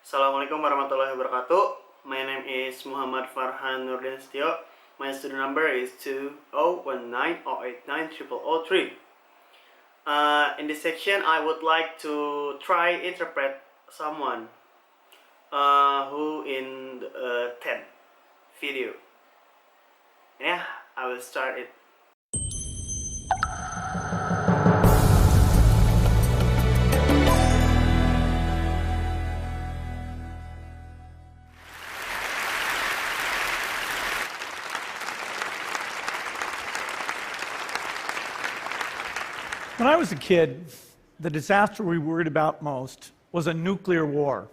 Assalamualaikum warahmatullahi wabarakatuh. My name is Muhammad Farhanurudin Setio. My student number is 2019089003. In this section, I would like to try interpret someone who in the 10th video. Yeah, I will start it. When I was a kid, the disaster we worried about most was a nuclear war.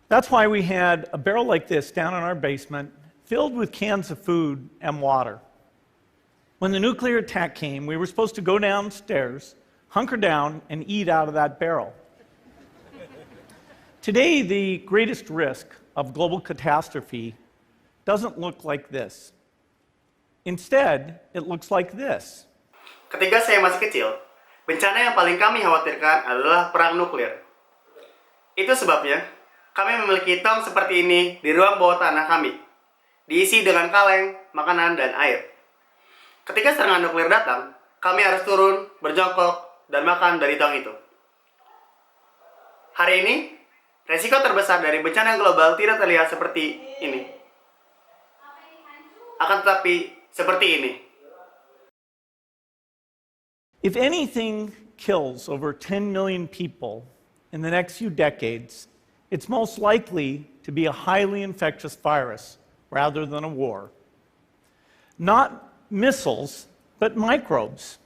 That's why we had a barrel like this down in our basement, filled with cans of food and water. When the nuclear attack came, we were supposed to go downstairs, hunker down, and eat out of that barrel. Today, the greatest risk of global catastrophe doesn't look like this. Instead, it looks like this. Ketika saya masih kecil, bencana yang paling kami khawatirkan adalah perang nuklir. Itu sebabnya, kami memiliki tong seperti ini di ruang bawah tanah kami, diisi dengan kaleng, makanan, dan air. Ketika serangan nuklir datang, kami harus turun, berjongkok, dan makan dari tong itu. Hari ini, resiko terbesar dari bencana global tidak terlihat seperti ini. Akan tetapi, seperti ini. If anything kills over 10 million people in the next few decades, it's most likely to be a highly infectious virus rather than a war. Not missiles, but microbes.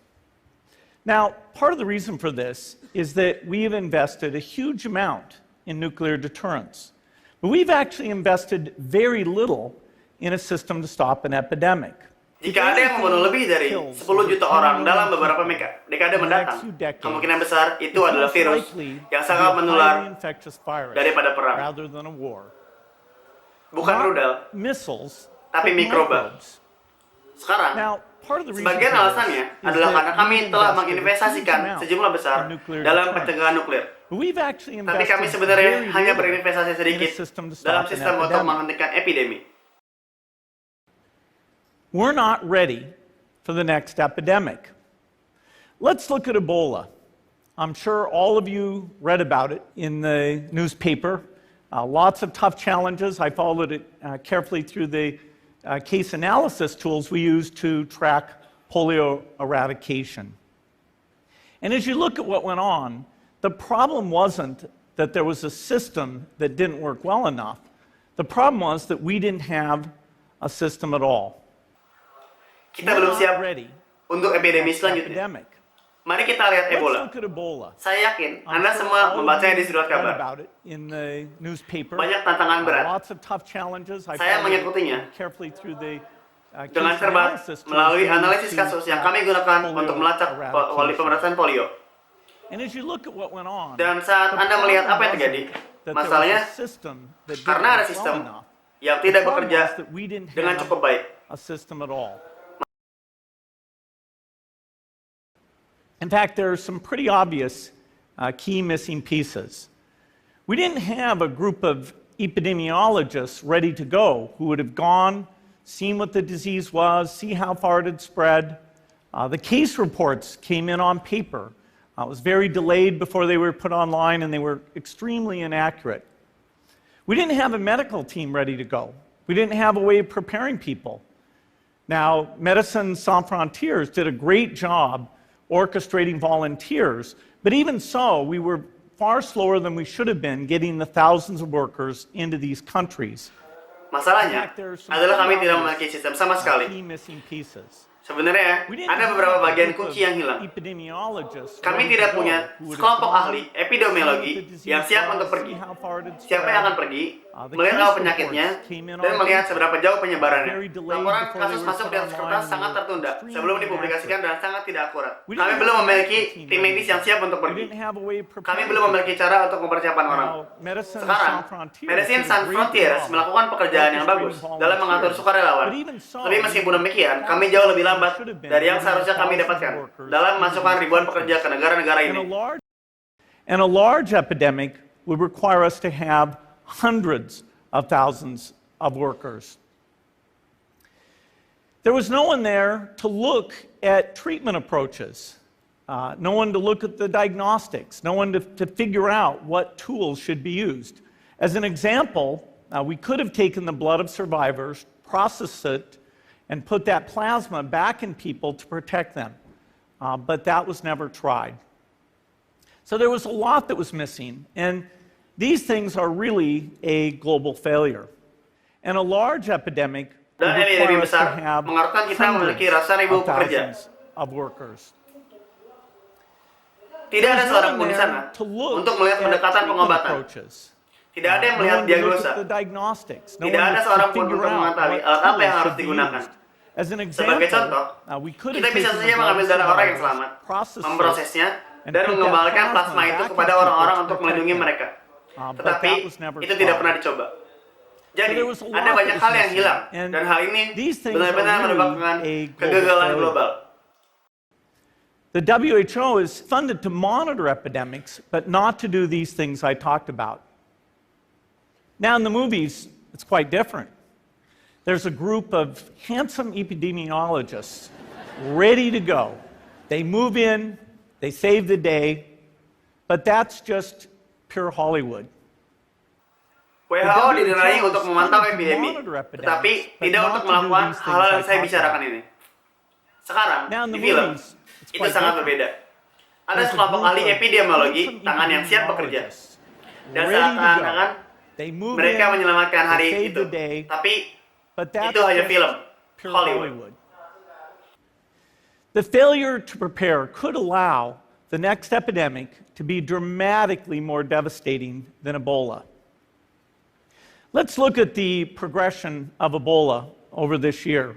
Now, part of the reason for this is that we have invested a huge amount in nuclear deterrence, but we've actually invested very little in a system to stop an epidemic. Jika ada yang membunuh lebih dari 10 juta orang dalam beberapa dekade mendatang, kemungkinan besar itu adalah virus yang sangat menular daripada perang. Bukan rudal, tapi mikroba. Sekarang, sebagian alasannya adalah karena kami telah menginvestasikan sejumlah besar dalam pencegahan nuklir. Tapi kami sebenarnya hanya berinvestasi sedikit dalam sistem untuk menghentikan epidemi. We're not ready for the next epidemic. Let's look at Ebola. I'm sure all of you read about it in the newspaper. Lots of tough challenges. I followed it carefully through the case analysis tools we use to track polio eradication. And as you look at what went on, the problem wasn't that there was a system that didn't work well enough. The problem was that we didn't have a system at all. Kita belum siap untuk epidemi selanjutnya. Mari kita lihat Ebola. Saya yakin Anda semua membacanya di surat kabar. Banyak tantangan berat. Saya mengikutinya dengan cermat melalui analisis kasus yang kami gunakan untuk melacak pemerasan polio. Dan saat Anda melihat apa yang terjadi, masalahnya karena ada sistem yang tidak bekerja dengan cukup baik. In fact, there are some pretty obvious key missing pieces. We didn't have a group of epidemiologists ready to go who would have gone, seen what the disease was, see how far it had spread. The case reports came in on paper. It was very delayed before they were put online, and they were extremely inaccurate. We didn't have a medical team ready to go. We didn't have a way of preparing people. Now, Médecins Sans Frontières did a great job orchestrating volunteers, but even so, we were far slower than we should have been getting the thousands of workers into these countries. Masalahnya adalah kami tidak memiliki sistem sama sekali. Sebenarnya, ada beberapa bagian kunci yang hilang. Kami tidak punya sekelompok ahli epidemiologi yang siap untuk pergi. Siapa yang akan pergi, melihat awal penyakitnya, dan melihat seberapa jauh penyebarannya. Laporan kasus masuk di atas kertas sangat tertunda sebelum dipublikasikan dan sangat tidak akurat. Kami belum memiliki tim medis yang siap untuk pergi. Kami belum memiliki cara untuk mempersiapkan orang. Sekarang, Médecins Sans Frontières melakukan pekerjaan yang bagus dalam mengatur sukarelawan. Tapi meskipun demikian, kami jauh lebih lambat dari yang seharusnya kami dapatkan dalam memasukkan ribuan pekerja ke negara-negara ini. And a large epidemic would require us to have hundreds of thousands of workers. There was no one there to look at treatment approaches, no one to look at the diagnostics, no one to figure out what tools should be used. As an example, we could have taken the blood of survivors, processed it, and put that plasma back in people to protect them. But that was never tried. So there was a lot that was missing, and these things are really a global failure. And a large epidemic would require us to have hundreds of thousands of workers. Tidak ada seorang pun di sana untuk melihat pendekatan pengobatan. Tidak ada yang melihat diagnosa. Tidak ada seorang pun untuk mengetahui alat apa yang harus digunakan. Sebagai contoh, kita bisa saja mengambil darah orang yang selamat, memprosesnya, dan mengembalikan plasma itu kepada orang-orang untuk melindungi mereka. Tetapi itu tidak pernah dicoba. Jadi, ada banyak hal yang hilang, dan hal ini benar-benar merupakan kegagalan global. The WHO is funded to monitor epidemics, but not to do these things I talked about. Now, in the movies, it's quite different. There's a group of handsome epidemiologists ready to go. They move in, they save the day, but that's just pure Hollywood. WHO didanai untuk memantau epidemi, tetapi tidak untuk melakukan hal-hal yang saya bicarakan ini. Sekarang, di film, itu sangat berbeda. Ada sekelompok ahli epidemiologi, tangan yang siap bekerja. Dan seakan-akan mereka menyelamatkan hari itu. Tapi itu hanya film, Hollywood. The failure to prepare could allow the next epidemic to be dramatically more devastating than Ebola. Let's look at the progression of Ebola over this year.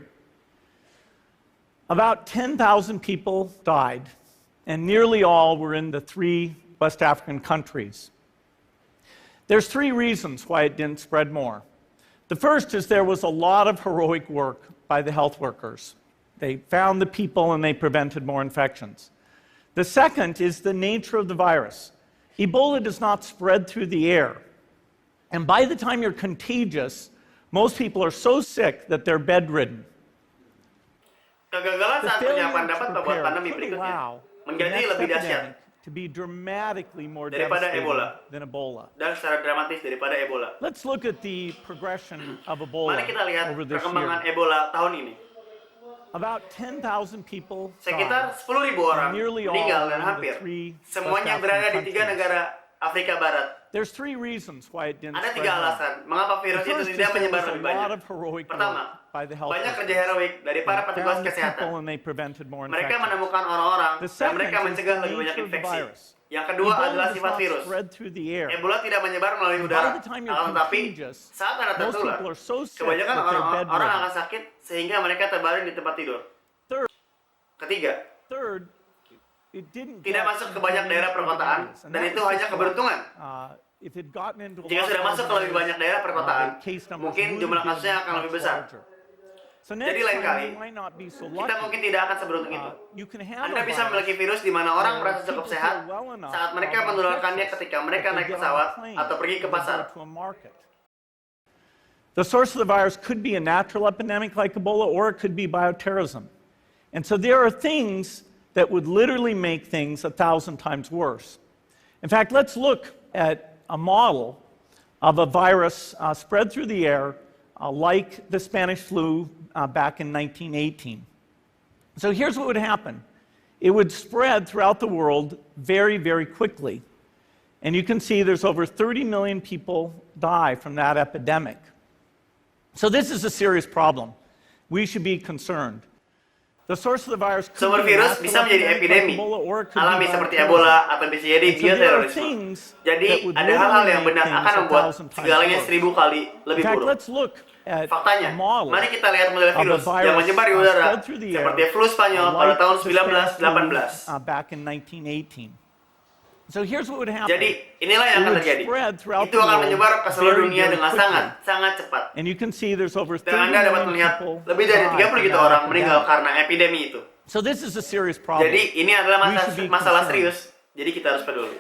About 10,000 people died, and nearly all were in the 3 West African countries. There's 3 reasons why it didn't spread more. The first is there was a lot of heroic work by the health workers. They found the people and they prevented more infections. The second is the nature of the virus. Ebola does not spread through the air. And by the time you're contagious, most people are so sick that they're bedridden. Kegagalan saat penyiapan dapat membuat pandemi berikutnya menjadi lebih dahsyat to be dramatically more daripada than Ebola. Dan secara dramatis daripada Ebola. Let's look at the progression of Ebola Mari kita lihat over this perkembangan year. Ebola tahun ini. About 10,000 people Sekitar 10.000 orang meninggal dan hampir semuanya berada di 3 negara Afrika Barat. There's 3 reasons why it didn't Ada 3 spread more. alasan mengapa virus itu tidak menyebar lebih banyak. Pertama, banyak kerja heroik dari para petugas kesehatan. Mereka menemukan orang-orang dan mereka mencegah lebih banyak infeksi. Yang kedua adalah sifat virus. Ebola tidak menyebar melalui udara, akan tetapi saat Anda tertular, kebanyakan orang akan sakit sehingga mereka terbaring di tempat tidur. Ketiga, tidak masuk ke banyak daerah perkotaan, dan itu hanya keberuntungan. Jika sudah masuk ke lebih banyak daerah perkotaan, mungkin jumlah kasusnya akan lebih besar. Jadi lain kali, kita mungkin tidak akan seberuntung itu. Anda bisa memiliki virus di mana orang merasa cukup sehat saat mereka menularkannya ketika mereka naik pesawat atau pergi ke pasar. The source of the virus could be a natural epidemic like Ebola, or it could be bioterrorism. And so there are things that would literally make things 1,000 times worse. In fact, let's look at a model of a virus spread through the air like the Spanish flu back in 1918. So here's what would happen. It would spread throughout the world very, very quickly. And you can see there's over 30 million people die from that epidemic. So this is a serious problem. We should be concerned. Sumber virus bisa menjadi epidemi alami seperti Ebola atau bisa jadi bioterorisme. Jadi ada hal-hal yang benar akan membuat segalanya 1000 kali lebih buruk. Faktanya, mari kita lihat model virus yang menyebar di udara seperti flu Spanyol pada tahun 1918. Jadi inilah yang akan terjadi. Itu akan menyebar ke seluruh dunia dengan sangat cepat. Dan Anda dapat melihat lebih dari 30 juta orang meninggal karena epidemi itu. Jadi ini adalah masalah serius. Jadi kita harus peduli.